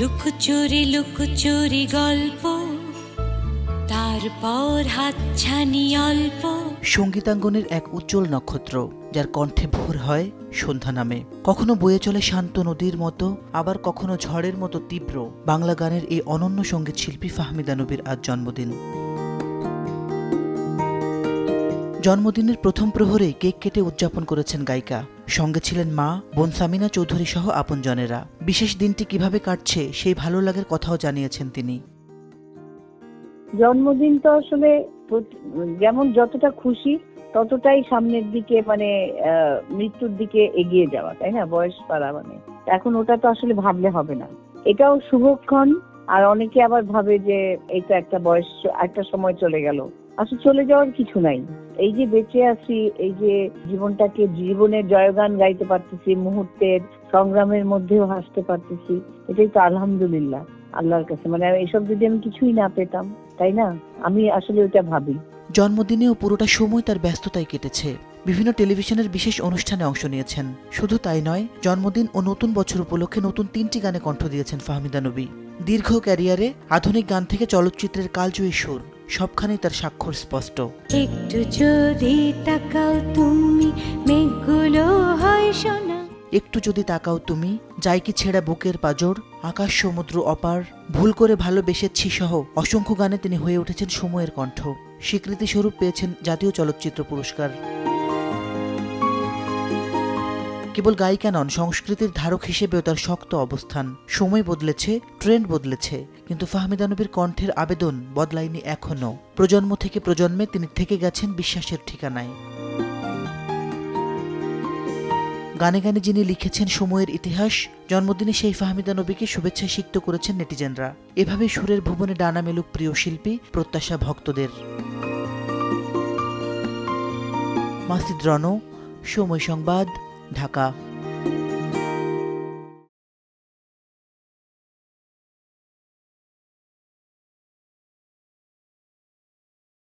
লুকোচুরি লুকোচুরি গল্প, তারপর হাতছানি অল্প। সঙ্গীতাঙ্গনের এক উজ্জ্বল নক্ষত্র, যার কণ্ঠে ভোর হয় সন্ধ্যা নামে। কখনো বয়ে চলে শান্ত নদীর মতো, আবার কখনো ঝড়ের মতো তীব্র। বাংলা গানের এই অনন্য সঙ্গীত শিল্পী ফাহমিদা নবীর আজ জন্মদিন। জন্মদিনের প্রথম প্রহরেই কেক কেটে উদযাপন করেছেন গায়িকা। সঙ্গে ছিলেন মা, বোন সামিনা চৌধুরী সহ আপনজনেরা। বিশেষ দিনটি কিভাবে কাটছে সেই ভালো লাগার কথাও জানিয়েছেন তিনি। জন্মদিন তো আসলে যেমন যতটা খুশি ততটাই সামনের দিকে মৃত্যুর দিকে এগিয়ে যাওয়া, তাই না? বয়স বাড়া এখন ওটা তো আসলে ভাবলে হবে না। এটাও শুভক্ষণ। আর অনেকে আবার ভাবে যে এই তো একটা বয়স, একটা সময় চলে গেল। আসলে চলে যাওয়ার কিছু নাই। এই যে বেঁচে আছি, এই যে জীবনের জয়গান গাইতে পারতেছি, মুহূর্তের সংগ্রামের মধ্যেও হাসতে পারতেছি, এটাই তো আলহামদুলিল্লাহ আল্লাহর কাছে। এসব যদি আমি কিছুই না পেতাম, তাই না? আমি আসলে ওইটা ভাবি। জন্মদিনেও পুরোটা সময় তার ব্যস্ততায় কেটেছে। বিভিন্ন টেলিভিশনের বিশেষ অনুষ্ঠানে অংশ নিয়েছেন। শুধু তাই নয়, জন্মদিন ও নতুন বছর উপলক্ষে নতুন 3টি গানে কণ্ঠ দিয়েছেন ফাহমিদা নবী। দীর্ঘ ক্যারিয়ারে আধুনিক গান থেকে চলচ্চিত্রের কালজয়ী সুর, সবখানেই তার স্বাক্ষর স্পষ্ট। একটু যদি তাকাও তুমি, মেঘগুলো হয় সোনা। একটু যদি তাকাও তুমি, যাই কি ছেঁড়া বুকের পাজর, আকাশ সমুদ্র অপার, ভুল করে ভালোবেসেছি সহ অসংখ্য গানে তিনি হয়ে উঠেছেন সময়ের কণ্ঠ। স্বীকৃতিস্বরূপ পেয়েছেন জাতীয় চলচ্চিত্র পুরস্কার। কেবল গায়িকা নন, সংস্কৃতির ধারক হিসেবেও তার শক্ত অবস্থান। সময় বদলেছে, ট্রেন্ড বদলেছে, কিন্তু ফাহমিদা নবীর কণ্ঠের আবেদন বদলায়নি এখনো। প্রজন্ম থেকে প্রজন্মে তিনি থেকে গেছেন বিশ্বাসের ঠিকানায়। গানে গানে যিনি লিখেছেন সময়ের ইতিহাস, জন্মদিনে সেই ফাহমিদা নবীকে শুভেচ্ছায় সিক্ত করেছেন নেটিজেনরা। এভাবে সুরের ভুবনে ডানা মেলুক প্রিয় শিল্পী, প্রত্যাশা ভক্তদের। মাসিদ রণ, সময় সংবাদ, ঢাকা।